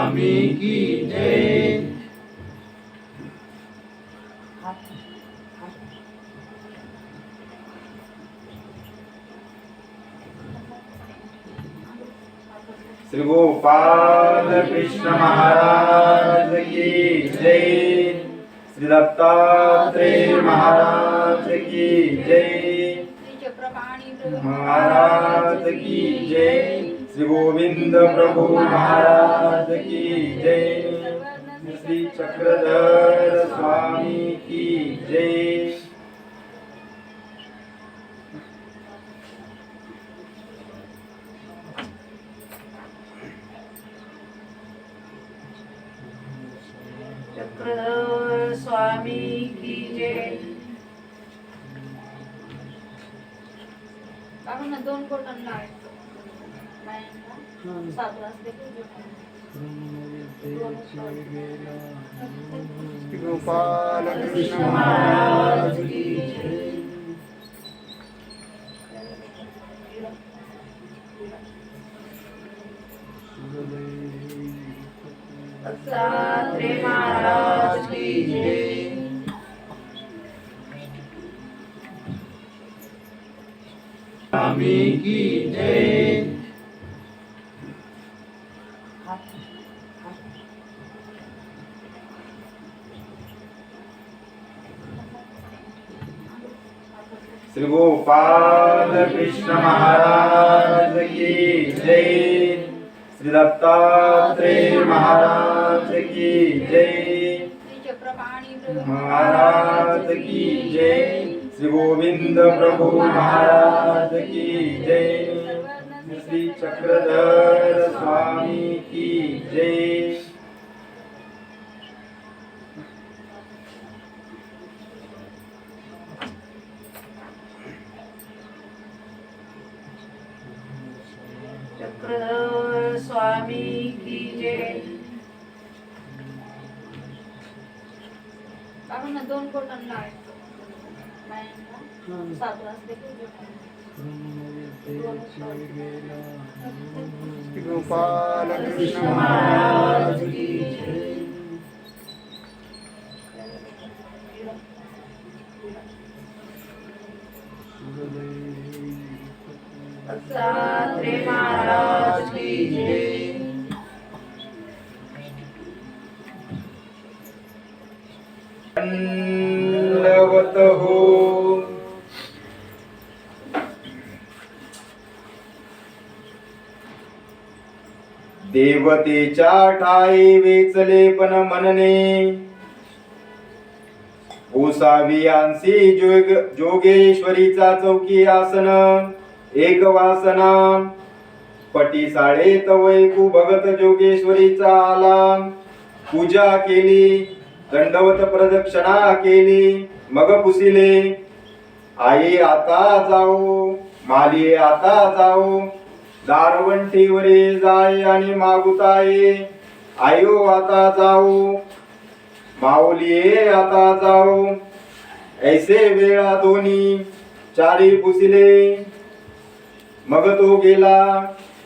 स्वामी की जय। श्री गोपाल कृष्ण महाराज की जय। श्री दत्तात्रेय महाराज की जय। महाराज की जय। श्री गोविंद प्रभु महाराज की जय। श्री चक्रधर स्वामी की जय। चक्रधर स्वामी की जय। काढून 2 कोटन लावायचं बायांना 7 वाजता गोपाल कृष्ण महाराज की जय। दत्तात्रेय महाराज की जय। स्वामी की जय। श्री गोपाल कृष्ण महाराज की जय। श्री दत्तात्रेय महाराज की जय। महाराज की जय। श्री गोविंद प्रभु महाराज की जय। श्री चक्रधर स्वामी की जय। चक्रधर स्वामी की जय। काढून 2 कोटन लावायचं बायांना 7 वाजता गोपाल कृष्ण महाराज की जय। दत्तात्रेय महाराज की जय। दंडवत हो। देवतेच्या ठाई वेचले पण मनने, ओसावी आंसी जोगेश्वरीचा चौकी आसन एक वासना, पटी साळे तवैकू भगत जोगेश्वरीचा आला, पूजा केली दंडवत प्रदक्षिणा केली मग पुसिले, आई आता जाऊ माली आता जाऊ, दारवंटीवरे जाय आणि मागुताये, आयो आता जाऊ माऊलिये आता जाऊ, ऐसे वेळा दोन्ही चारी पुसिले, मग तो गेला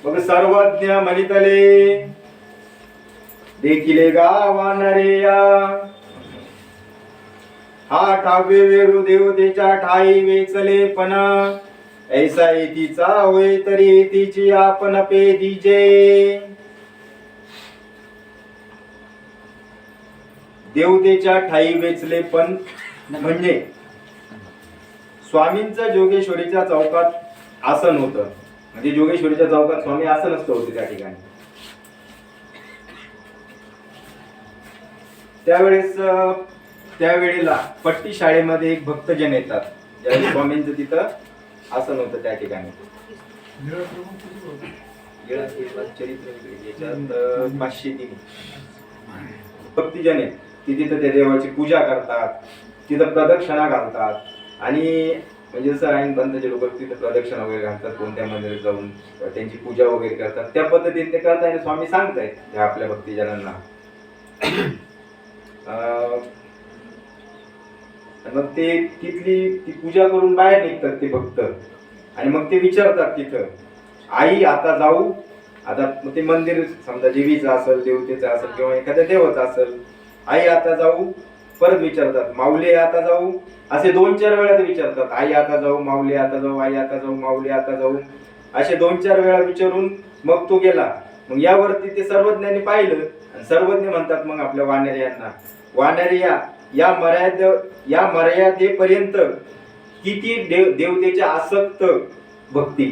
मग सर्वज्ञ म्हणितले, देखिले गावानरे या, हा ठावे वेरू देवतेच्या ठाई वेचले पण, ऐसा येतीचा होय तरी येतीची आपण पेदीजे. देवतेच्या ठाई वेचले पण म्हणजे स्वामींचं जोगेश्वरीच्या चौकात आसन होतं, म्हणजे जोगेश्वरीच्या चौकात स्वामी आसनस्थ होते त्या ठिकाणी. त्यावेळेला पट्टी शाळेमध्ये एक भक्तजन येतात, ज्यावेळी स्वामींचं तिथं आसन होतं त्या ठिकाणी. चरित्र याच्यात 503 भक्तजन आहेत, ती तिथं त्या देवाची पूजा करतात, तिथं प्रदक्षिणा घालतात, आणि म्हणजे जसं राईन पंथाचे लोक तिथं प्रदक्षिणा वगैरे घालतात, कोणत्या मंदिरात जाऊन त्यांची पूजा वगैरे करतात, त्या पद्धतीने ते करतात. आणि स्वामी सांगतायत ह्या आपल्या भक्तजनांना. मग ते तिथली ती पूजा करून बाहेर निघतात ते भक्त, आणि मग ते विचारतात तिथं, आई आता जाऊ, आता ते मंदिर समजा देवीचं असेल, देवतेचं असेल किंवा एखाद्या देवाचं असेल, आई आता जाऊ, परत विचारतात माऊली आता जाऊ, असे 2-4 वेळा ते विचारतात. आई आता जाऊ, माऊली आता जाऊ, आई आता जाऊ, माऊली आता जाऊ, असे 2-4 वेळा विचारून मग तो गेला. मग यावरती ते सर्वज्ञांनी पाहिलं आणि सर्वज्ञ म्हणतात मग आपल्या वानेरी यांना, वानेरी या मर्यादेपर्यंत किती देवतेच्या आसक्त भक्ती,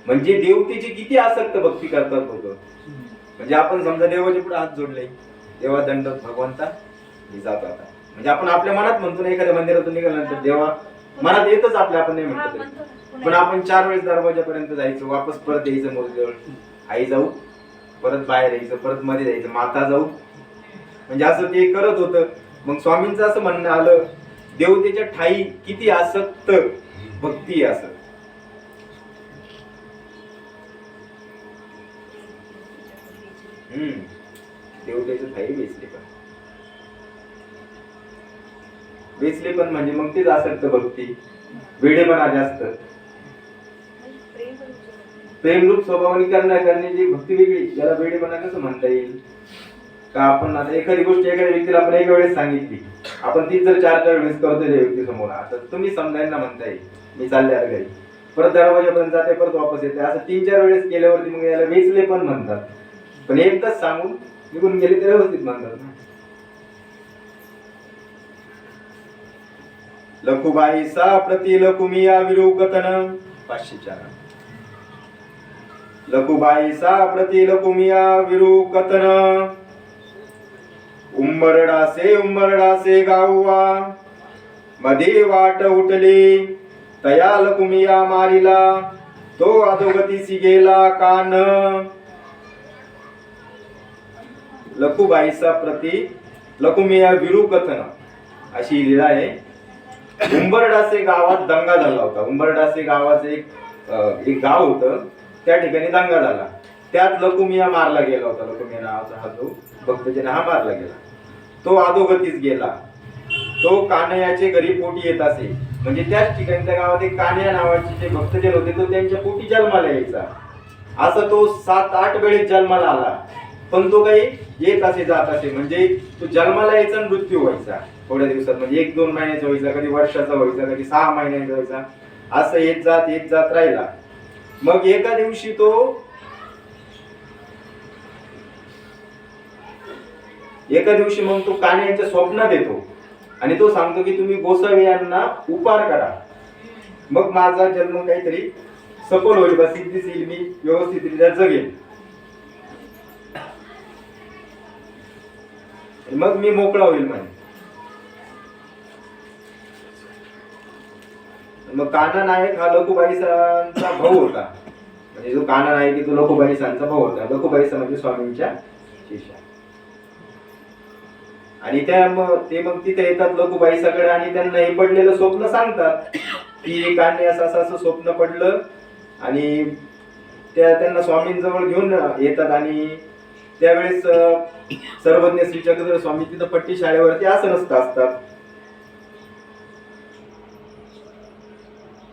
म्हणजे देवतेची किती आसक्त भक्ती करतात लोक. म्हणजे आपण समजा देवाच्या पुढे हात जोडले, देवा दंड भगवंता मी जातो आता, म्हणजे आपण आपल्या मनात म्हणतो ना, एखाद्या मंदिरातून निघाल्यानंतर देवा मनात येतच आपल्या, आपण नाही म्हणतो तरी. पण आपण 4 वेळेस दरवाजापर्यंत जायचं, वापस परत यायचं मूर्तीजवळ, आई जाऊ, परत बाहेर यायचं, परत मध्ये जायचं, माता जाऊ, म्हणजे असं ते करत होतं. मग स्वामींचं असं म्हणणं आलं, देवतेच्या ठाई किती आसक्त भक्ती आहे असं. देवतेचं ठाई वेचले पण म्हणजे मग तीच आसक्त भक्ती, वेडेपणा जास्त, प्रेमरूप स्वभावाने करण्याची भक्ती वेगळी, याला वेडेपणा कसं म्हणता येईल. का आपण आता एखादी गोष्ट एखाद्या व्यक्तीला आपण एक वेळेस सांगितली, आपण तीच जर 4-4 वेळेस करतोय त्या व्यक्ती समोर, आता तुम्ही समजायला म्हणता येईल मी चालले आता घरी, परत दरवाजापर्यंत जाते, परत वापस येते, असं 3-4 वेळेस केल्यावरती मग याला वेचले पण म्हणतात. पण एकदाच सांगून निघून गेले तर व्यवस्थित म्हणतात ना. लखुबाई सा प्रति लकुमिया विरूकतन 504. लखुबाई सा प्रति लकुमिया विरूकतन, उंबरडासे गाववा, मध्ये वाट उठली तया लकुमिया मारिला, तो अधोगतीसी गेला कान. लखुबाईसा प्रति लकुमिया विरूकथन अशी लीला आहे. उंबरडासे गावात दंगा झाला होता. उंबरडासे गावाचं एक गाव होतं, त्या ठिकाणी दंगा झाला. त्यात लकुमिया मारला गेला होता. लकुमिया नावाचा हा जो भक्त ज्याने हा मारला गेला, तो अधोगतीस गेला. तो कान्हयाचे घरी पोटी येत असे, म्हणजे त्याच ठिकाणी त्या गावात एक कान्हया नावाचे जे भक्तजन होते, तो त्यांच्या पोटी जन्माला यायचा. असं तो 7-8 वेळेस जन्माला आला, पण तो काही येत असे जात असे, म्हणजे तो जन्माला यायचा आणि मृत्यू व्हायचा थोड्या दिवसात. म्हणजे 1-2 महिन्याचा व्हायचा, कधी वर्षाचा व्हायचा, कधी 6 महिन्याचा व्हायचा, असं येत जात राहिला. मग एका दिवशी मग तो कान्हयाच्या स्वप्नात येतो आणि तो सांगतो की तुम्ही गोसावी यांना उपार करा, मग माझा जन्म काहीतरी सफल होईल, बा सिद्धीस येईल, मी व्यवस्थितरित्या जगेल, मग मी मोकळा होईल म्हणे. मग कान्हा नायक हा लखुबाईसांचा भाऊ होता. म्हणजे जो कान्हा नायक आहे तो लखुबाईसांचा भाऊ होता. लखुबाईसा म्हणजे स्वामींच्या शिष्या. आणि ते मग तिथे येतात लखुबाईसाकडे आणि त्यांना हे पडलेलं स्वप्न सांगतात की कान्हे असं स्वप्न पडलं. आणि त्यांना स्वामींजवळ घेऊन येतात. आणि त्यावेळेस सर्वज्ञ श्री चक्रधर स्वामी तिथं पट्टी शाळेवरती आसनस्थ असतात.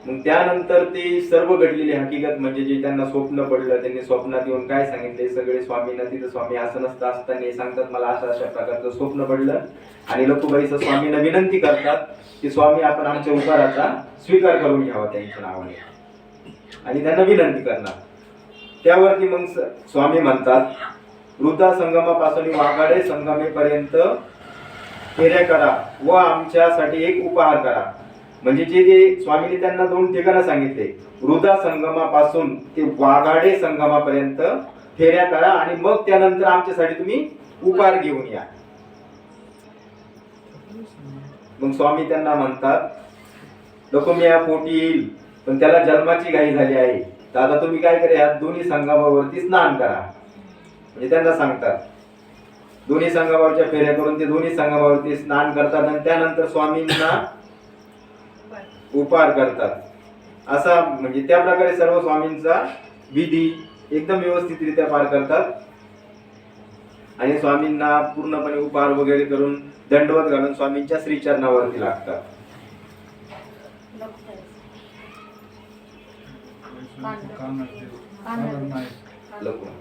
मग त्यानंतर ते सर्व घडलेली हकीकत, म्हणजे जे त्यांना स्वप्न पडलं, त्यांनी स्वप्नात येऊन काय सांगितले सगळे स्वामींना, तिथं स्वामी आसनस्थ असताना सांगतात मला अशा प्रकारचं स्वप्न पडलं. आणि लखुबाईचं स्वामींना विनंती करतात की स्वामी आपण आमच्या उपहाराचा स्वीकार करून घ्यावा त्यांच्या नावाने, आणि त्यांना विनंती करणार. त्यावरती मग स्वामी म्हणतात वृद्धा संगमापासून वाघाडे संगमेपर्यंत फेऱ्या करा व आमच्यासाठी एक उपहार करा. म्हणजे जे स्वामींनी त्यांना 2 ठिकाणं सांगितले, वृद्धा संगमापासून ते वाघाडे संगमापर्यंत फेऱ्या करा आणि मग त्यानंतर आमच्यासाठी तुम्ही उपहार घेऊन या. मग स्वामी त्यांना म्हणतात लकुमिया पोटी येईल, पण त्याला जन्माची घाई झाली आहे, तर आता तुम्ही काय करा, या दोन्ही संगमावरती स्नान करा. म्हणजे त्यांना सांगतात दोन्ही संगमावरच्या फेऱ्या करून ते दोन्ही संगमावरती स्नान करतात आणि त्यानंतर स्वामींना उपहार करतात. असा म्हणजे त्या प्रकारे सर्व स्वामींचा विधी एकदम व्यवस्थितरित्या पार करतात. आणि स्वामींना पूर्णपणे उपहार वगैरे करून दंडवत घालून स्वामींच्या श्रीचरणावरती लागतात. लकुमा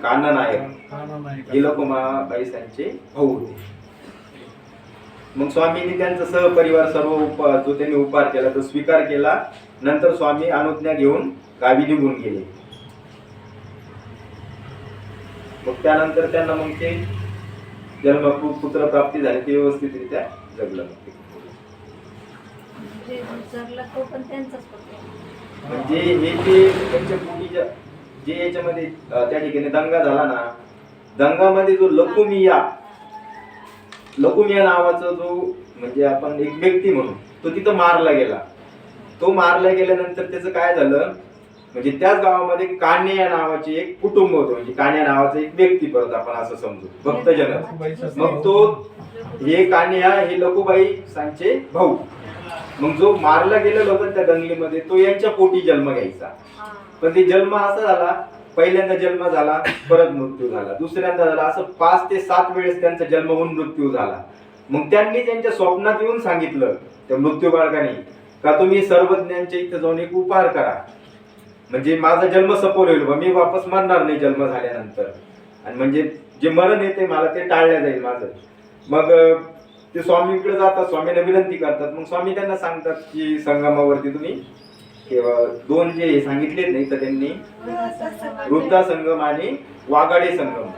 कान्हा नायक हे लकुमाबाई त्यांचे भाऊ होते. मग स्वामींनी त्यांचा सहपरिवार सर्व जो त्यांनी उपहार केला तो स्वीकार केला. नंतर स्वामी अनुज्ञा घेऊन गावी निघून गेले. मग त्यानंतर त्यांना मग ते जन्म पुत्र प्राप्ती झाली, ते व्यवस्थितरित्या जगलं. जगला तो पण त्यांचाच होता. म्हणजे हे जे त्यांच्या पोटी जे याच्यामध्ये त्या ठिकाणी दंगा झाला ना, दंगामध्ये जो लकुमिया नावाचा जो म्हणजे आपण एक व्यक्ती म्हणून तो तिथं मारला गेला. तो मारला गेल्यानंतर त्याचं काय झालं, म्हणजे त्याच गावामध्ये कान्या नावाचे एक कुटुंब होतं, म्हणजे कान्या नावाचा एक व्यक्ती परत आपण असं समजू भक्तजन. मग तो हे कान्या हे लकुबाई सांचे भाऊ. मग जो मारला गेलेला होता त्या दंगलीमध्ये तो यांच्या पोटी जन्म घ्यायचा. पण ते जन्म असा झाला, पहिल्यांदा जन्म झाला परत मृत्यू झाला, दुसऱ्यांदा झाला, असं 5 ते 7 वेळेस त्यांचा जन्म होऊन मृत्यू झाला. मग त्यांनी त्यांच्या स्वप्नात येऊन सांगितलं त्या मृत्यू बाळकाने का तुम्ही सर्वज्ञांच्या इथं जाऊन एक उपहार करा, म्हणजे माझा जन्म सफल होईल, मी वापस मरणार नाही जन्म झाल्यानंतर, आणि म्हणजे जे मरण येते मला ते टाळलं जाईल माझं. मग ते स्वामीकडे जातात, स्वामींना विनंती करतात. मग स्वामी त्यांना सांगतात की संगमावरती तुम्ही 2 जे सांगितलेत नाही तर त्यांनी वृद्धा संगम आणि वाघाडे संगम.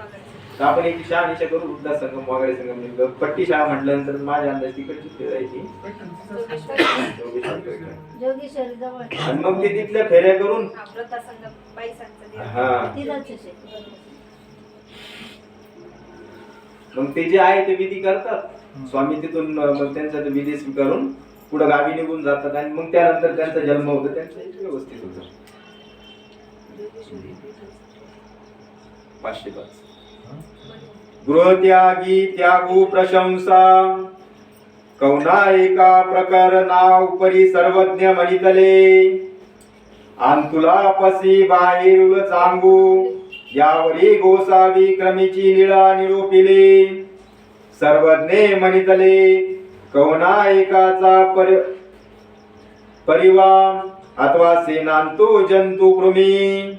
तर आपण एक शहानिशा करू, वृद्धा संगम वाघाडे संगम. पट्टी शाळा म्हटल्यानंतर माझ्या अंदाज तिकडची फिरायची जोगेश्वरी जवळ. आणि मग ते तिथल्या फेऱ्या करून मग ते जे आहे ते विधी करतात. स्वामी तिथून मग त्यांचा विधी स्वीकारून पुढे गावी निघून जातात आणि मग त्यानंतर त्यांचा जन्म होतो, त्यांचं व्यवस्थित होतं. 505 गृहत्यागी त्यागू प्रशंसा कौना एका प्रकरणा उपरी सर्वज्ञ मनितले आंतुला पसी बाहेरुल चांगू यावरी गोसावी क्रमीची लीळा निरूपिले सर्वज्ञे मनितले कौना एकाचा परिवार अथवा सेनांतो जंतू कृमी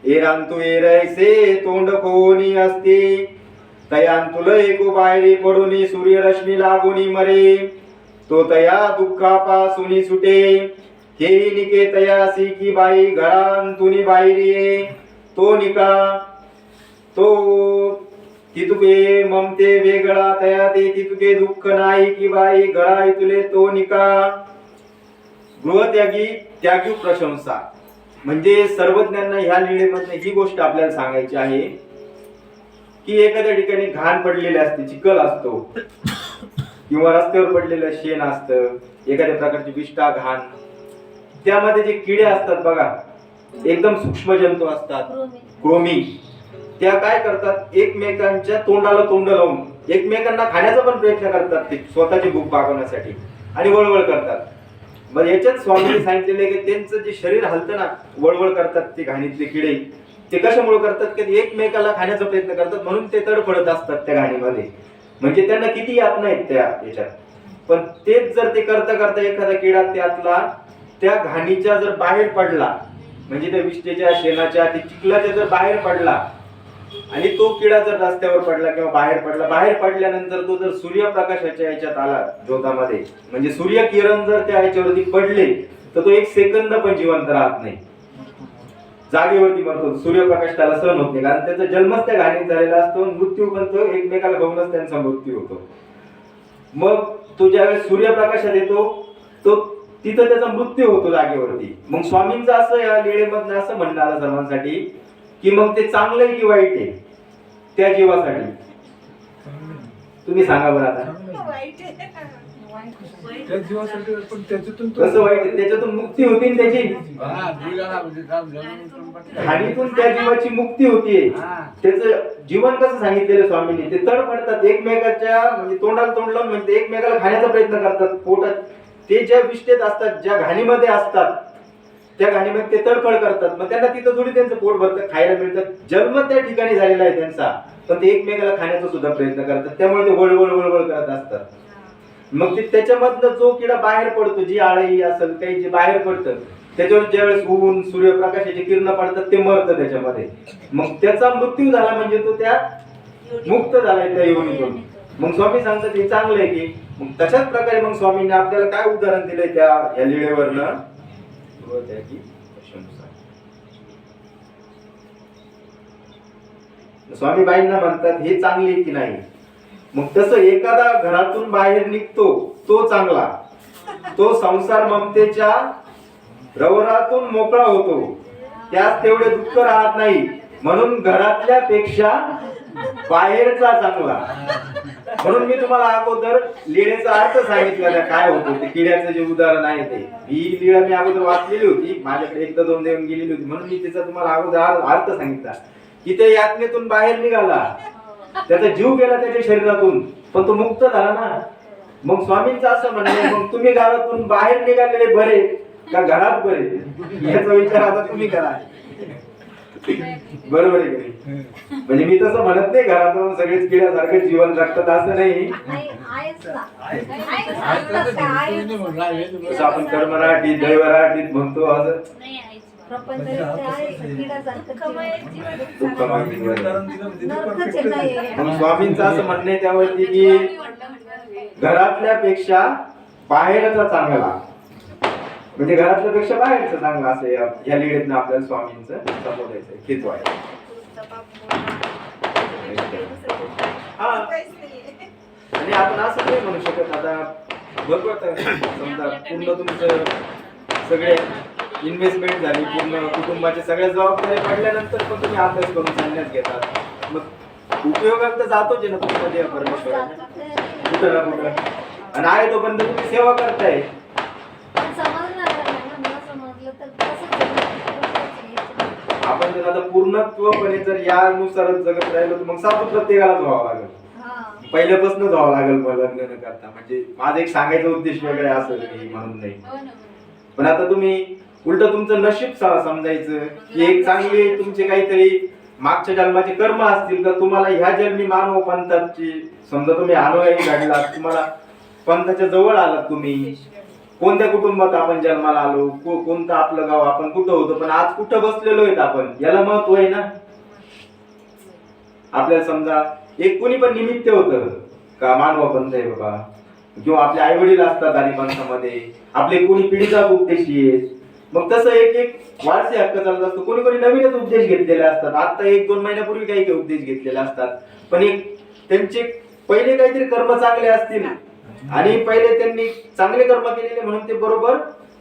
एरांतु एरैसे तोंड कोणी असते तयांतुल एको बाहेरी पडूनी सूर्यरश्मी लागुनी मरे तो तया दुःखापासूनी सुटे हे निके तयासी की बाई घरांतुनी बाहेरी तो निका तो तितुके ममते वेगळा तया ते तितुके दुःख नाही की बाई घरा तुले तो निका. गृहत्यागी त्यागी प्रशंसा म्हणजे सर्वज्ञांना ह्या लीळेमध्ये ही गोष्ट आपल्याला सांगायची आहे की एखाद्या ठिकाणी घाण पडलेली असते, चिखल असतो किंवा रस्त्यावर पडलेलं शेण असतं, एखाद्या प्रकारची विष्ठा घाण, त्यामध्ये जे किडे असतात बघा, एकदम सूक्ष्म जंतू असतात, कृमी, त्या काय करतात एकमेकांच्या तोंडाला तोंड लावून एकमेकांना खाण्याचा पण प्रयत्न करतात, ते स्वतःची भूक भागवण्यासाठी आणि वळवळ करतात. मग याच्यात स्वामींनी सांगितलेले की त्यांचं जे शरीर हलतं ना, वळवळ करतात ते घाणीतले किडे, ते कशामुळे करतात की एकमेकाला खाण्याचा प्रयत्न करतात म्हणून ते तडफडत असतात त्या घाणीमध्ये. म्हणजे त्यांना किती यातना आहेत त्या याच्यात, पण तेच जर ते करता करता एखादा किडा त्यातला त्या घाणीच्या जर बाहेर पडला, म्हणजे त्या विष्ठेच्या शेणाच्या ते चिखलाच्या जर बाहेर पडला आणि तो किडा जर रस्त्यावर पडला किंवा बाहेर पडला, बाहेर पडल्यानंतर तो जर सूर्यप्रकाशाच्या याच्यात आला ज्योतामध्ये, म्हणजे सूर्यकिरण जर त्या याच्यावरती पडले तर तो 1 सेकंद पण जिवंत राहत नाही, जागेवरती मरतो. सूर्यप्रकाश त्याला सहन होत नाही, कारण त्याचा जन्मच त्या घाणीत झालेला असतो, मृत्यू पण तो एकमेकाला बघूनच त्यांचा मृत्यू होतो. मग तो ज्यावेळेस सूर्यप्रकाशात येतो तो तिथं त्याचा मृत्यू होतो जागेवरती. मग स्वामींचं असं या लीळेमधनं असं म्हणणं आलं सर्वांसाठी की मग ते चांगलं आहे की वाईट आहे त्या जीवासाठी, तुम्ही सांगा बरं आता. कसं वाईट? त्याच्यातून मुक्ती होती ना त्याची, घाणीतून त्या जीवाची मुक्ती होतीये. त्याचं जीवन कसं सांगितलेलं स्वामींनी, ते तडफडतात एकमेकाच्या, म्हणजे तोंडाला तोंड लावून म्हणजे एकमेकाला खाण्याचा प्रयत्न करतात पोटात. ते ज्या विष्ठेत असतात, ज्या घाणीमध्ये असतात, त्या घाणीमध्ये ते तडफड करतात. मग त्यांना तिथं थोडी त्यांचं पोट भरतं, खायला मिळतं, जन्म त्या ठिकाणी झालेला आहे त्यांचा, पण ते एकमेकाला खाण्याचा सुद्धा प्रयत्न करतात, त्यामुळे ते वळवळ वळवळ करत असतात. मग ते त्याच्यामधनं जो किडा बाहेर पडतो, जी आळी असेल काही जे बाहेर पडतं, त्याच्यावर ज्यावेळेस ऊन सूर्यप्रकाशाची किरण पडतात ते मरतं त्याच्यामध्ये. मग त्याचा मृत्यू झाला म्हणजे तो त्या मुक्त झालाय त्या योनीतून. मग स्वामी सांगतात हे चांगलं आहे की. मग तशाच प्रकारे मग स्वामींनी आपल्याला काय उदाहरण दिलंय त्या या लीळेवरनं. स्वामी बाईंना म्हणतात हे चांगले की नाही. मग तसं एखादा घरातून बाहेर निघतो तो चांगला, तो संसार ममतेच्या रवरातून मोकळा होतो, त्यास तेवढे दुःख राहत नाही. म्हणून घरातल्या पेक्षा बाहेरचा चांगला. म्हणून मी तुम्हाला अगोदर लीळेचा अर्थ सांगितला काय होतो ते किड्याचं जे उदाहरण आहे ते. ही लीळा मी अगोदर वाचलेली होती, माझ्याकडे एकदा दोन देऊन गेलेली होती, म्हणून मी त्याचा तुम्हाला अगोदर अर्थ सांगितला की ते यातनेतून बाहेर निघाला, त्याचा जीव गेला त्याच्या शरीरातून, पण तो मुक्त झाला ना. मग स्वामींचं असं म्हणणं मग तुम्ही घरातून बाहेर निघालेले बरे का घरात बरे, याचा विचार आता तुम्ही करा. बरोबर आहे की नाही? म्हणजे मी तसं म्हणत नाही घरातून सगळेच किड्यासारखं जीवन जगतात असं नाही. जसं आपण कर्मराठीत दैवराठीत म्हणतो असं मग स्वामींचं असं म्हणणं आहे त्यावरती की घरातल्या पेक्षा बाहेरचा चांगला, म्हणजे घरातल्या पेक्षा बाहेरचं चांगलं असं या लीळेतनं आपल्याला स्वामींचं संबोधायचं हेतू आहे. आणि आपण असं नाही म्हणू शकत आता बरोबर समजा पूर्ण तुमचं सगळे इन्व्हेस्टमेंट झाली, पूर्ण कुटुंबाच्या सगळ्या जबाबदाऱ्या पडल्यानंतर पण तुम्ही अभ्यास करून संन्यास घेतात, मग उपयोगात तर जातोच ना तुमचा देव परमेश्वर कुठं ना कुठं. आणि आहे तोपर्यंत तुम्ही सेवा करताय. आपण जर आता पूर्णत्वपणे जर यानुसारच जगत राहिलो तर मग साधू प्रत्येकालाच व्हावं लागेल, पहिल्यापासूनच व्हावं लागेल मला लग्न न करता. म्हणजे माझा एक सांगायचा उद्देश वेगळा असेल म्हणून नाही. पण आता तुम्ही उलट तुमचं नशीब समजायचं की एक चांगली तुमचे काहीतरी मागच्या जन्माचे कर्म असतील तर तुम्हाला ह्या जन्मी मानव पंथाची समजा तुम्ही अनुयायी घडलात, तुम्हाला पंथाच्या जवळ आलात, तुम्ही कोणत्या कुटुंबात आपण जन्माला आलो, कोणतं आपलं गाव, आपण कुठं होतो, पण आज कुठं बसलेलो आहेत आपण, याला महत्व आहे ना. आपल्याला समजा एक कोणी पण निमित्त होतं का मानव पंथ आहे बाबा, किंवा आपले आई वडील असतात आधी पंथामध्ये, आपले कोणी पिढीचा उपदेशी आहेत. मग तसं एक एक वारसी हक्क चालत असतो. कोणी कोणी नवीनच उपदेश घेतलेले असतात, आता 1-2 महिन्यापूर्वी काही काही उपदेश घेतलेले असतात, पण एक त्यांचे पहिले काहीतरी कर्म चांगले असतील आणि पहिले त्यांनी चांगले कर्म केलेले म्हणून ते बरोबर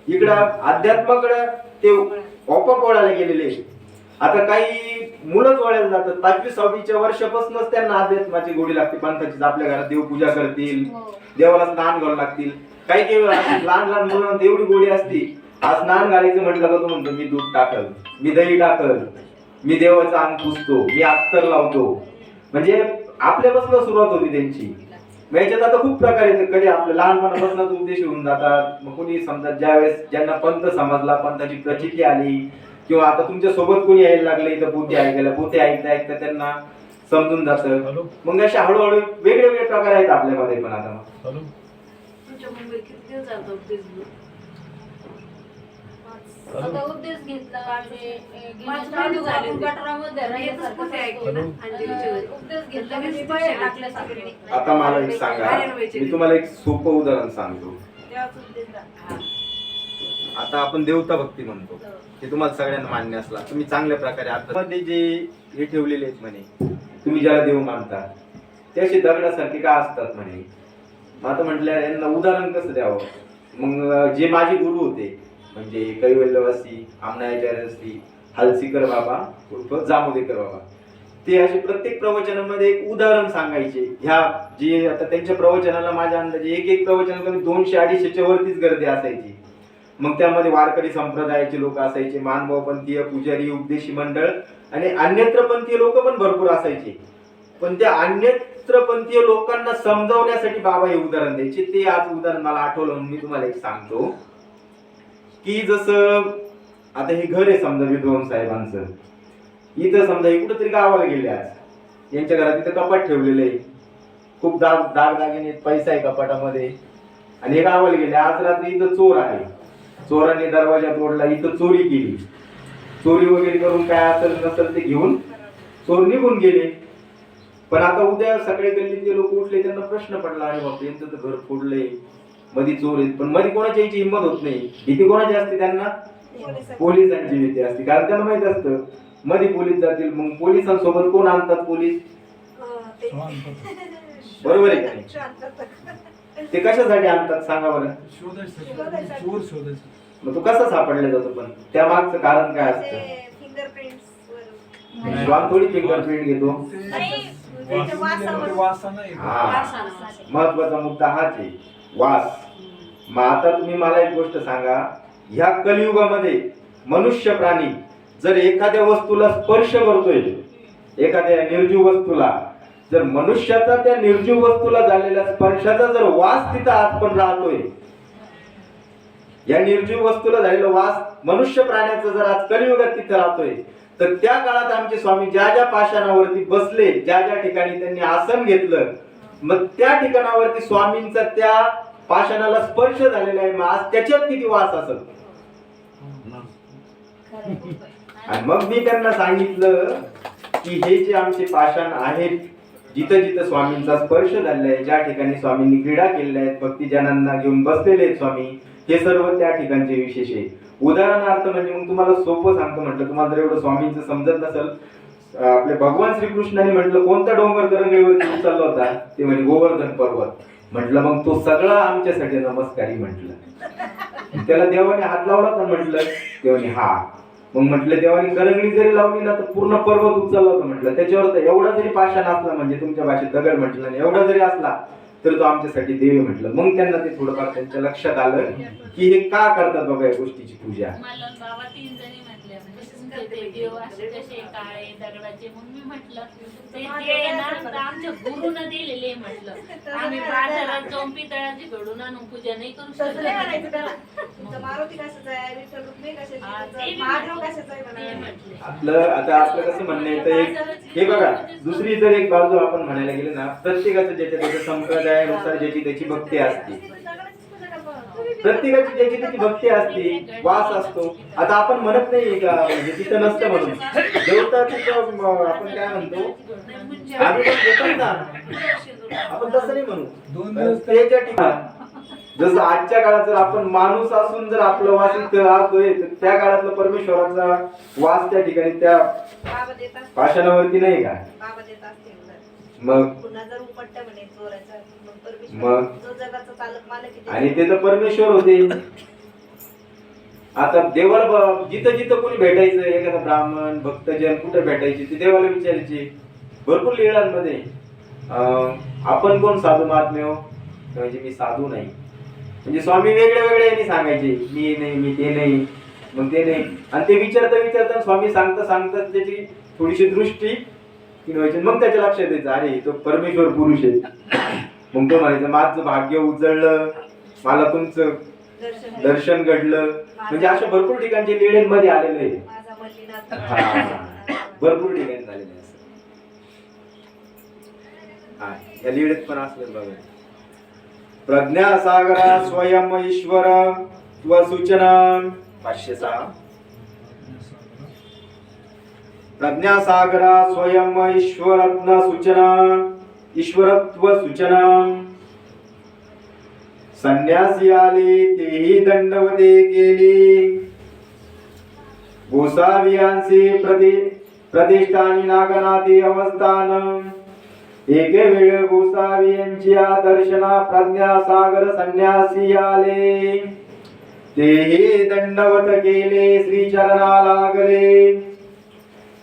इकडं अध्यात्माकडे ते ओपक वळायला गेलेले. आता काही मुलंच वळायला जातात, 5वी-6वीच्या वर्षापासूनच त्यांना अध्यात्माची गोडी लागते, पंथाची. आपल्या घरात देवपूजा करतील, देवाला स्नान घालू लागतील. काही काही लहान लहान मुलांना एवढी गोडी असती, आज स्नान घालायचं म्हटलं का तो म्हणतो मी दूध टाकल, मी दही टाकल, मी देवाचा अंग पुसतो, मी अत्तर लावतो. म्हणजे आपल्यापासून सुरुवात होती त्यांची. याच्यात आता खूप प्रकार आहेत. कधी आपल्या लहानपणापासूनच उद्देश होऊन जातात. मग कोणी समजा ज्यावेळेस ज्यांना पंथ समजला, पंथाची प्रचिती आली, किंवा आता तुमच्या सोबत कोणी यायला लागले इथं पोते ऐकायला, पोते ऐकता ऐकता त्यांना समजून जातं. मग अशा हळूहळू वेगळे वेगळे प्रकार आहेत आपल्यामध्ये. पण आता उपदेश घेतला आता मला एक सांगा, मी तुम्हाला एक सोपं उदाहरण सांगतो. आता आपण देवता भक्ती म्हणतो, ते तुम्हाला सगळ्यांना मान्य असला, तुम्ही चांगल्या प्रकारे आतमध्ये जे हे ठेवलेले आहेत म्हणे, तुम्ही ज्याला देव मानता ते असे दगडासारखे का असतात म्हणे. आता म्हटलं यांना उदाहरण कसं द्यावं. मग जे माझे गुरु होते म्हणजे कैवल्यवासी आमनाचार्य हलसीकर बाबा उर्फ जामोदेकर बाबा, ते असे प्रत्येक प्रवचनामध्ये एक उदाहरण सांगायचे. ह्या जे आता त्यांच्या प्रवचनाला माझ्या अंदाजे एक प्रवचन 200-250च्या वरतीच गर्दी असायची. मग त्यामध्ये वारकरी संप्रदायाचे लोक असायचे, मानभावपंथीय, पुजारी, उपदेशी मंडळ आणि अन्यत्रपंथीय लोक पण भरपूर असायचे. पण त्या अन्यत्रपंथीय लोकांना समजावण्यासाठी बाबा हे उदाहरण द्यायचे. ते आज उदाहरण मला आठवलं म्हणून मी तुम्हाला एक सांगतो की जसं आता हे घर आहे समजा विद्वान साहेबांचं, इथं समजा हे कुठंतरी गावाला गेले, आज यांच्या घरात इथं कपाट ठेवलेलं आहे, खूप दागदागिने पैसा आहे कपाटामध्ये, आणि हे गावाला गेले. आज रात्री इथं चोर आहे चोरांनी दरवाजा तोडला, इथं चोरी केली, चोरी वगैरे करून काय असेल नसेल ते घेऊन चोर निघून गेले. पण आता उद्या सगळे गल्लीतले लोक उठले, त्यांना प्रश्न पडला, अरे बापरे यांचं तर घर फोडलंय, मध्ये चोर आहेत, पण मध्ये कोणाची याची हिंमत होत नाही. भीती कोणाची असते त्यांना? पोलिसांची भीती असते, कारण त्यांना माहित असतं मध्ये पोलीस जातील, मग पोलिसांसोबत कोण आणतात? पोलीस. बरोबर आहे का नाही? ते कशासाठी आणतात सांगा बरं? मग तो कसा सापडला जातो? पण त्या मागचं कारण काय असतं? श्वान थोडी फिंगरप्रिंट घेतो. महत्वाचा मुद्दा हाच आहे, वास. मग आता तुम्ही मला एक गोष्ट सांगा, ह्या कलियुगामध्ये मनुष्य प्राणी जर एखाद्या वस्तूला स्पर्श करतोय, एखाद्या निर्जीव वस्तूला, जर मनुष्याचा त्या निर्जीव वस्तूला झालेल्या स्पर्शाचा जर वास तिथं आज पण राहतोय, या निर्जीव वस्तूला झालेला वास मनुष्य प्राण्याचा जर आज कलियुगात तिथं राहतोय, तर त्या काळात आमचे स्वामी ज्या ज्या पाषाणावरती बसले, ज्या ज्या ठिकाणी त्यांनी आसन घेतलं, मग त्या ठिकाणावरती स्वामींचा त्या पाषाणाला स्पर्श झालेला आहे, मग आज त्याच्यात किती वास असेल. आणि मग मी त्यांना सांगितलं की हे जे आमचे पाषाण आहेत, जिथं जिथं स्वामींचा स्पर्श झालेला आहे, ज्या ठिकाणी स्वामींनी क्रीडा केलेल्या आहेत, भक्तिजनांना घेऊन बसलेले आहेत स्वामी, हे सर्व त्या ठिकाणचे विशेष आहे. उदाहरणार्थ म्हणजे मग तुम्हाला सोपं सांगतो, म्हटलं तुम्हाला जर एवढं स्वामींचं समजत नसेल, आपले भगवान श्रीकृष्णाने म्हटलं कोणता डोंगर करंगळीवरती उचलला होता? ते म्हणजे गोवर्धन पर्वत. म्हटलं मग तो सगळा आमच्यासाठी नमस्कारी. म्हटलं त्याला देवाने हात लावला तर म्हटलं देवाने हा. मग म्हटलं देवाने करंगळी जरी लावली ना तर पूर्ण पर्वत उचलला होता. म्हटलं त्याच्यावर तर एवढा जरी पाषाण असला, म्हणजे तुमच्या भाषेत दगड म्हटलं नाही, एवढा जरी असला तर तो आमच्यासाठी देव आहे. म्हटलं मग त्यांना ते थोडंफार त्यांच्या लक्षात आलं की हे का करतात बाबा या गोष्टीची पूजा. मला बाबा 3 जणी म्हटले म्हणजे देव असे कसे काळे दगडाचे. मग मी म्हटलं ते ना आमच्या गुरुनं दिलेले. म्हटलं आम्ही बाजारात जाऊन पितळाची घडून आणून पूजा नाही करू शकत. आपलं आता कसं म्हणणं येतं, हे बघा दुसरी जर एक बाजू आपण म्हणायला गेले ना, प्रत्येकाचं ज्याच्या त्याच्या संप्रदायानुसार ज्याची त्याची भक्ती असते, प्रत्येकाची ज्याची त्याची भक्ती असते, वास असतो. आता आपण म्हणत नाही का म्हणजे तिथं नसतं म्हणून, देवता तिथं आपण काय म्हणतो आम्ही पण घेतो ना, आपण तसं नाही म्हणू. त्याच्या ठिकाणी जसं आजच्या काळात जर आपण माणूस असून जर आपलं वास इथं राहतोय, तर त्या काळातला परमेश्वराचा वास त्या ठिकाणी त्या पाषाणावरती नाही का? मग आणि ते तर परमेश्वर होते. आता देवाला जिथं जिथं कोणी भेटायचं, एखादा ब्राह्मण भक्तजन कुठे भेटायचे ते देवाला विचारायचे. भरपूर लीळांमध्ये आपण कोण साधू महात्मे हो, म्हणजे मी साधू नाही. म्हणजे स्वामी वेगळे वेगळे सांगायचे, मी नाही, मी ते नाही, मग ते नाही. आणि ते विचारता विचारता स्वामी सांगता सांगता त्याची थोडीशी दृष्टी व्हायची. मग त्याच्या लक्षात यायचं अरे तो परमेश्वर पुरुष आहे. मग तो म्हणायचं माझं भाग्य उजळलं, मला तुमचं दर्शन घडलं. म्हणजे अशा भरपूर ठिकाणचे लीळेमध्ये आलेले आहे. भरपूर ठिकाणी झालेले आहे. या लीळेत पण असलं बघा. प्रज्ञा सागरा स्वयं ईश्वर त्व सूचना. 506. प्रज्ञा सागरा स्वयं ईश्वरत्न सूचना, ईश्वरत्व सूचना. संन्यासी आले तेही दंडवते गेली, गोसावियांचे प्रतिष्ठानी नागनाथे अवस्थान. एके वेळ गोसावी यांच्या दर्शना प्रज्ञा सागर संन्यासी आले, तेही दंडवत केले श्रीचरणा लागले.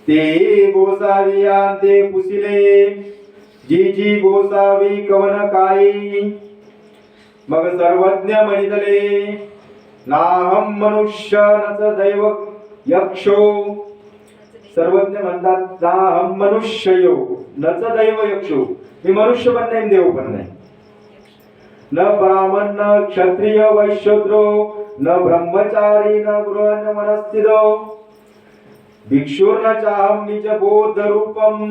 ते गोसावी यांते पुसिले, जी जी गोसावी कवन काही. मग सर्वज्ञ म्हणितले, नाहम मनुष्य नच दैव यक्षो. सर्वज्ञ म्हणतात नाहम मनुष्य यो नच दैव यक्षो, मी मनुष्य पण नाही देव पण नाही. न ब्राह्मण न क्षत्रिय वैश्योद्रो, न ब्रह्मचारी न गृह न मनस्थितो, भिक्षुर्न चाहम निज बोध रूपम.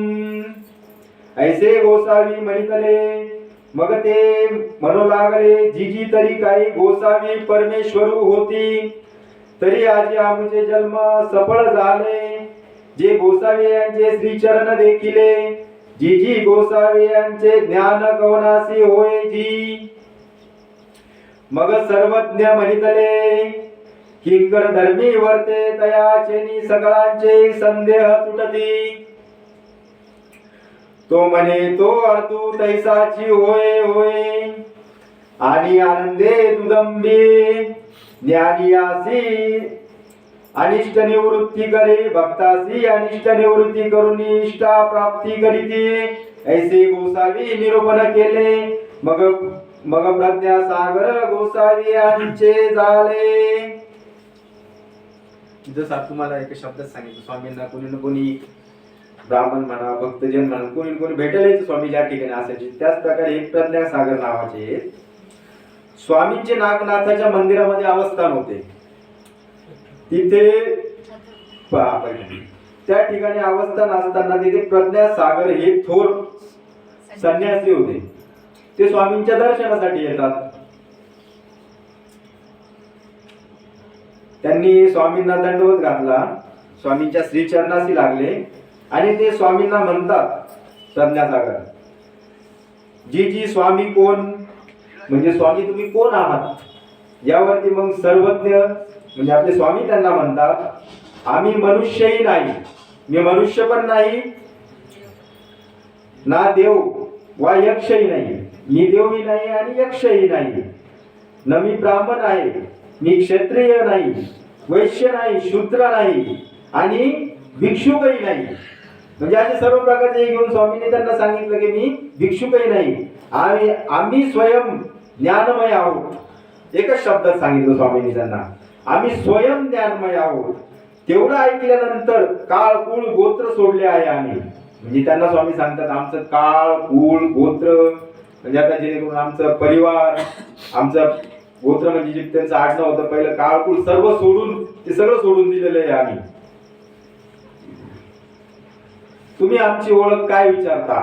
ऐसे गोसावी म्हणितले, मग ते म्हणू लागले, जी तरी काही गोसावी परमेश्वरू होती, तरी आजी आमचे जन्म सफळ झाले. जे गोसावी यांचे श्रीचरण देखिले, जी गोसावी यांचे ज्ञान कवनासी होय जी. मग सर्वज्ञ म्हणितले, किंकर धर्मी वर्ते तयाचेनी सगळ्यांचे संदेह तुटती. तो म्हणे तो तू तैसाची होय होय, आणि आनंदे तुदंबी ज्ञानियासी अनिष्ट निवृत्ती करे, भक्तासी अनिष्ट निवृत्ती करून इष्टा प्राप्ती करीती. ऐसे गोसावी निरूपण केले. मग मग प्रज्ञा सागर गोसावी यांचे झाले. जसं तुम्हाला एक शब्दात सांगितलं, स्वामींना कोणी ना कोणी ब्राह्मण म्हणा, भक्तजन म्हणा, कोणी कोणी भेटेलच स्वामी ज्या ठिकाणी असायचे. त्याच प्रकारे एक प्रज्ञा सागर नावाचे स्वामींचे नागनाथाच्या मंदिरामध्ये अवस्थान होते. तिथे त्या ठिकाणी अवस्थान असताना तिथे प्रज्ञा सागर हे थोर संन्यासी होते. ते स्वामींच्या दर्शनासाठी येतात. त्यांनी स्वामींना दंडवत घातला, स्वामींच्या श्रीचरणाशी लागले आणि ते स्वामींना म्हणतात, प्रज्ञासागर जी स्वामी कोण, म्हणजे स्वामी तुम्ही कोण आहात. यावरती मग सर्वज्ञ म्हणजे आपले स्वामी त्यांना म्हणतात, आम्ही मनुष्यही नाही, मी मनुष्य पण नाही ना देव वा यक्षही नाही, मी देवही नाही आणि यक्षही नाही. न मी ब्राह्मण आहे, मी क्षत्रिय नाही, वैश्य नाही, शूद्र नाही आणि भिक्षुकही नाही. म्हणजे असे सर्व प्रकारचे घेऊन स्वामींनी त्यांना सांगितलं की मी भिक्षुकही नाही, आम्ही स्वयं ज्ञानमय आहोत. एकच शब्दात सांगितलं स्वामींनी त्यांना, आम्ही स्वयं ज्ञानमय आहोत. तेवढं ऐकल्यानंतर काळ कुळ गोत्र सोडले आहे आम्ही. म्हणजे त्यांना स्वामी सांगतात, आमचं काळ कुळ गोत्र म्हणजे आता जेणेकरून आमचं परिवार, आमचं गोत्र म्हणजे जे त्यांचं आडनाव होतं पहिलं काळ कुळ सर्व सोडून, ते सगळं सोडून दिलेलं आहे आम्ही. तुम्ही आमची ओळख काय विचारता.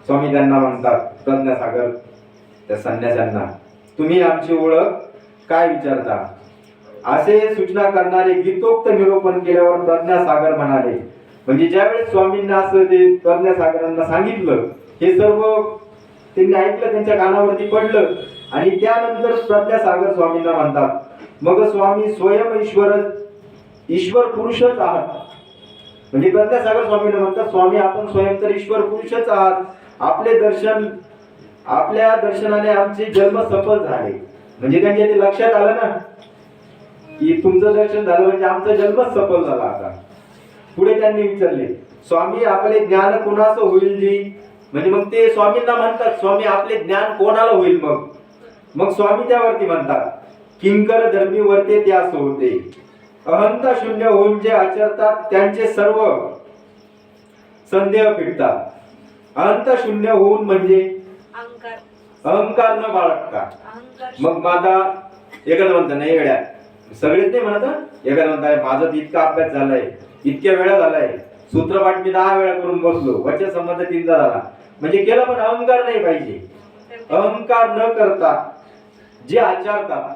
स्वामी त्यांना म्हणतात, प्रज्ञासागर त्या संन्याशांना, तुम्ही आमची ओळख काय विचारता. असे सूचना करणारे गीतोक्त निरूपण केल्यावर प्रज्ञासागर म्हणाले. म्हणजे ज्यावेळेस स्वामींना असं ते प्रज्ञासागरांना सांगितलं, हे सर्व त्यांनी ऐकलं, त्यांच्या कानावरती पडलं आणि त्यानंतर प्रज्ञासागर स्वामींना म्हणतात, मग स्वामी स्वयं ईश्वर पुरुषच आहात. म्हणजे प्रज्ञासागर स्वामींना म्हणतात, स्वामी आपण स्वयं तर ईश्वर पुरुषच आहात. आपल्या दर्शनाने आमचे जन्म सफल झाले. म्हणजे त्यांच्या ते लक्षात आलं ना की तुमचं दर्शन झालं म्हणजे आमचा जन्म सफल झाला. आता पुढे त्यांनी विचारले, स्वामी आपले ज्ञान कोणाचं होईल जी. म्हणजे मग ते स्वामींना म्हणतात, स्वामी आपले ज्ञान कोणाला होईल. मग स्वामी त्यावरती म्हणतात, किंकर धर्मी वर्ते ते असं होते, अहंता शून्य होऊन जे आचरतात त्यांचे सर्व संदेह फिटतात. अहंता शून्य होऊन म्हणजे अहंकार न बाळगता. मग माझा एखादं म्हणतं नाही वेळा, सगळेच नाही म्हणत, एखादं म्हणताय माझा इतका अभ्यास झालाय, इतक्या वेळा झालाय, सूत्रपाठ मी 10 वेळा करून बसलो, वचन संबंध 3दा झाला. म्हणजे केलं पण अहंकार नाही पाहिजे. अहंकार न करता जे आचरतात